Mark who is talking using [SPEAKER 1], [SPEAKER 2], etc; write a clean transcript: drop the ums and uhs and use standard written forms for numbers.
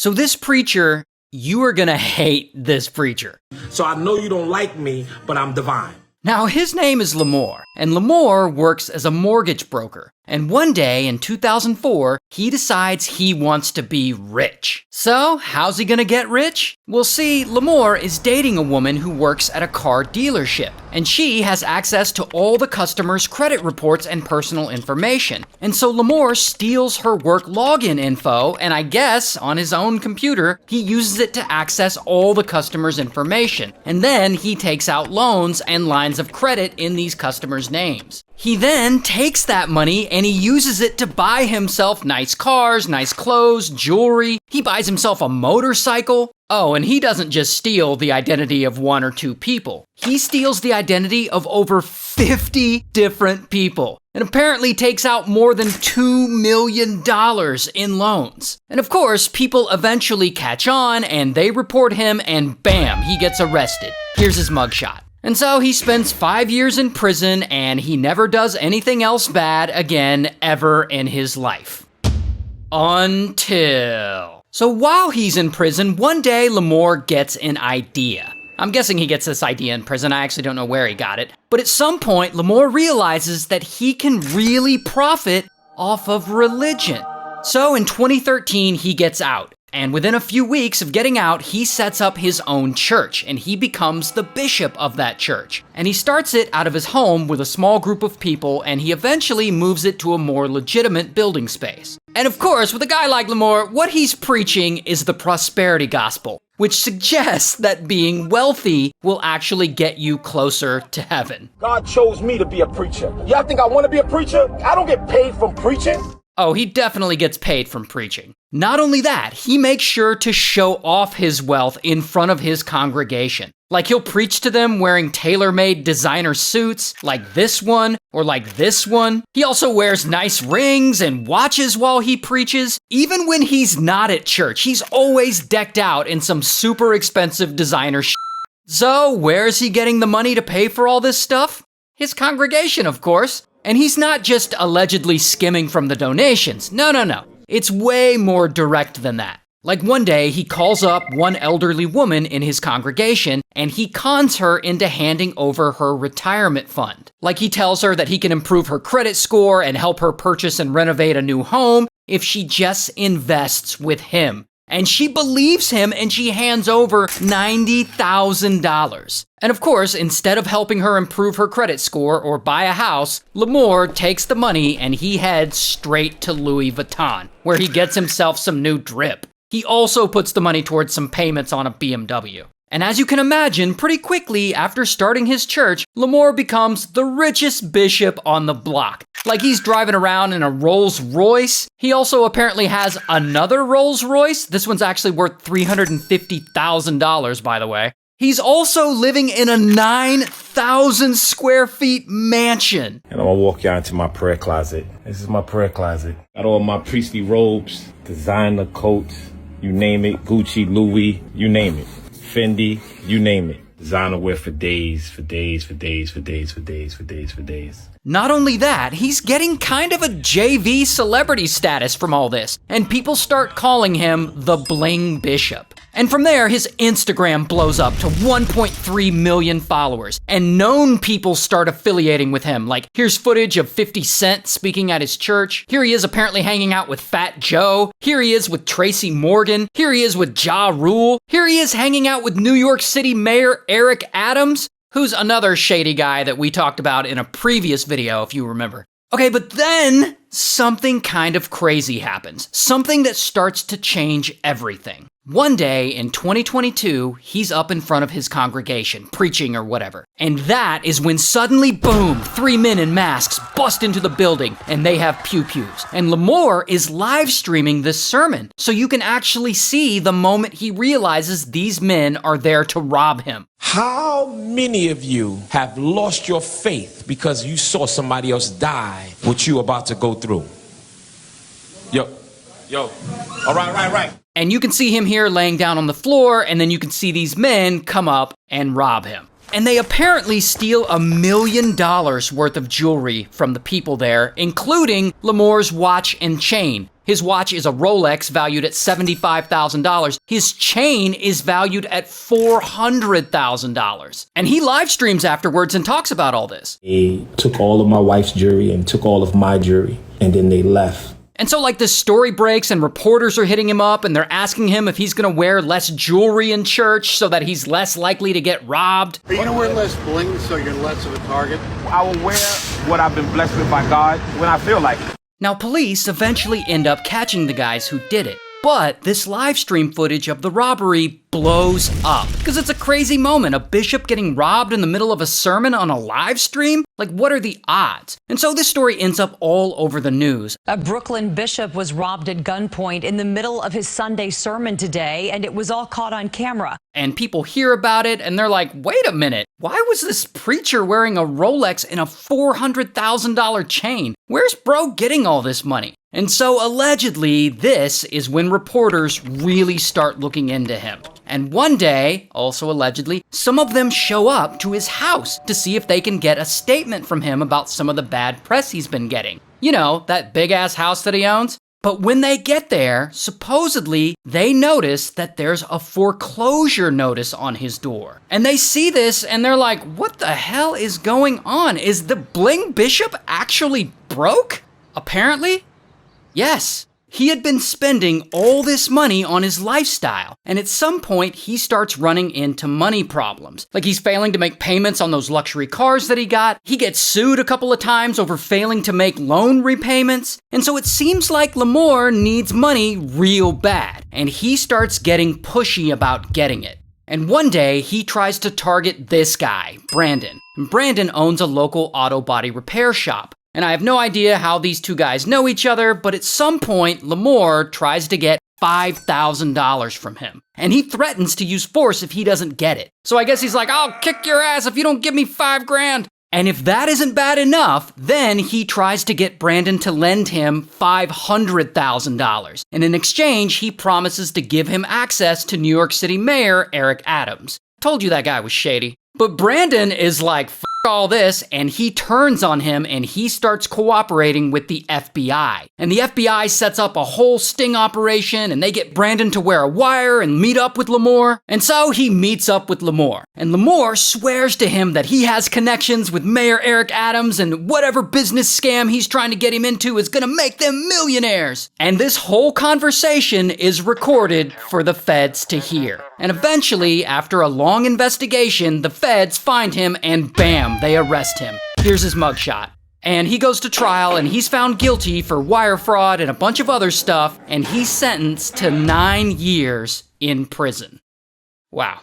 [SPEAKER 1] So this preacher, you are gonna hate this preacher.
[SPEAKER 2] So I know you don't like me, but I'm divine.
[SPEAKER 1] Now, his name is Lamor, and Lamor works as a mortgage broker. And one day in 2004, he decides he wants to be rich. So, how's he gonna get rich? Well, see, Lamor is dating a woman who works at a car dealership, and she has access to all the customers' credit reports and personal information. And so Lamor steals her work login info, and I guess on his own computer, he uses it to access all the customers' information. And then he takes out loans and lines of credit in these customers' names. He then takes that money and he uses it to buy himself nice cars, nice clothes, jewelry. He buys himself a motorcycle. Oh, and he doesn't just steal the identity of one or two people. He steals the identity of over 50 different people, and apparently takes out more than $2 million in loans. And of course, people eventually catch on and they report him, and bam, he gets arrested. Here's his mugshot. And so he spends 5 years in prison, and he never does anything else bad again ever in his life. Until... So while he's in prison, one day Lamor gets an idea. I'm guessing he gets this idea in prison. I actually don't know where he got it. But at some point, Lamor realizes that he can really profit off of religion. So in 2013, he gets out. And within a few weeks of getting out, he sets up his own church, and he becomes the bishop of that church. And he starts it out of his home with a small group of people, and he eventually moves it to a more legitimate building space. And of course, with a guy like Lamor, what he's preaching is the prosperity gospel, which suggests that being wealthy will actually get you closer to heaven.
[SPEAKER 2] God chose me to be a preacher. Y'all think I want to be a preacher? I don't get paid from preaching.
[SPEAKER 1] Oh, he definitely gets paid from preaching. Not only that, he makes sure to show off his wealth in front of his congregation. Like he'll preach to them wearing tailor-made designer suits, like this one, or like this one. He also wears nice rings and watches while he preaches. Even when he's not at church, he's always decked out in some super expensive designer shit. So, where's he getting the money to pay for all this stuff? His congregation, of course. And he's not just allegedly skimming from the donations. No. It's way more direct than that. Like one day, he calls up one elderly woman in his congregation, and he cons her into handing over her retirement fund. Like he tells her that he can improve her credit score and help her purchase and renovate a new home if she just invests with him. And she believes him, and she hands over $90,000. And of course, instead of helping her improve her credit score or buy a house, Lamor takes the money and he heads straight to Louis Vuitton, where he gets himself some new drip. He also puts the money towards some payments on a BMW. And as you can imagine, pretty quickly after starting his church, Lamor becomes the richest bishop on the block. Like he's driving around in a Rolls Royce. He also apparently has another Rolls Royce. This one's actually worth $350,000, by the way. He's also living in a 9,000 square feet mansion.
[SPEAKER 2] And I'm gonna walk y'all into my prayer closet. This is my prayer closet. Got all my priestly robes, designer coats, you name it, Gucci, Louis, you name it. Fendi, you name it. Designer wear for days.
[SPEAKER 1] Not only that, he's getting kind of a JV celebrity status from all this, and people start calling him the Bling Bishop. And from there, his Instagram blows up to 1.3 million followers, and known people start affiliating with him. Like, here's footage of 50 Cent speaking at his church. Here he is apparently hanging out with Fat Joe. Here he is with Tracy Morgan. Here he is with Ja Rule. Here he is hanging out with New York City Mayor Eric Adams, who's another shady guy that we talked about in a previous video, if you remember. Okay, but then something kind of crazy happens. Something that starts to change everything. One day in 2022, he's up in front of his congregation, preaching or whatever. And that is when suddenly, boom, 3 men in masks bust into the building, and they have pew-pews. And Lamor is live streaming this sermon, so you can actually see the moment he realizes these men are there to rob him.
[SPEAKER 2] How many of you have lost your faith because you saw somebody else die what you about to go through? Yo. All right.
[SPEAKER 1] And you can see him here laying down on the floor, and then you can see these men come up and rob him. And they apparently steal $1 million worth of jewelry from the people there, including Lamor's watch and chain. His watch is a Rolex valued at $75,000. His chain is valued at $400,000. And he live streams afterwards and talks about all this.
[SPEAKER 3] They took all of my wife's jewelry and took all of my jewelry, and then they left.
[SPEAKER 1] And so like the story breaks and reporters are hitting him up and they're asking him if he's gonna wear less jewelry in church so that he's less likely to get robbed.
[SPEAKER 4] Are you gonna wear less bling so you're less of a target?
[SPEAKER 2] I will wear what I've been blessed with by God when I feel like it.
[SPEAKER 1] Now police eventually end up catching the guys who did it. But this live stream footage of the robbery blows up. Because it's a crazy moment, a bishop getting robbed in the middle of a sermon on a live stream? Like, what are the odds? And so this story ends up all over the news.
[SPEAKER 5] A Brooklyn bishop was robbed at gunpoint in the middle of his Sunday sermon today, and it was all caught on camera.
[SPEAKER 1] And people hear about it, and they're like, wait a minute, why was this preacher wearing a Rolex and a $400,000 chain? Where's bro getting all this money? And so allegedly, this is when reporters really start looking into him. And one day, also allegedly, some of them show up to his house to see if they can get a statement from him about some of the bad press he's been getting. You know, that big-ass house that he owns? But when they get there, supposedly, they notice that there's a foreclosure notice on his door. And they see this and they're like, what the hell is going on? Is the Bling Bishop actually broke? Apparently, yes. He had been spending all this money on his lifestyle, and at some point he starts running into money problems. Like he's failing to make payments on those luxury cars that he got, he gets sued a couple of times over failing to make loan repayments, and so it seems like Lamor needs money real bad, and he starts getting pushy about getting it. And one day, he tries to target this guy, Brandon. And Brandon owns a local auto body repair shop. And I have no idea how these two guys know each other, but at some point, Lamor tries to get $5,000 from him. And he threatens to use force if he doesn't get it. So I guess he's like, I'll kick your ass if you don't give me $5,000. And if that isn't bad enough, then he tries to get Brandon to lend him $500,000. And in exchange, he promises to give him access to New York City Mayor Eric Adams. Told you that guy was shady. But Brandon is like, F all this, and he turns on him and he starts cooperating with the FBI. And the FBI sets up a whole sting operation and they get Brandon to wear a wire and meet up with Lamor. And so he meets up with Lamor. And Lamor swears to him that he has connections with Mayor Eric Adams and whatever business scam he's trying to get him into is gonna make them millionaires. And this whole conversation is recorded for the feds to hear. And eventually, after a long investigation, the feds find him and bam, they arrest him. Here's his mugshot. And he goes to trial and he's found guilty for wire fraud and a bunch of other stuff, and he's sentenced to 9 years in prison. Wow.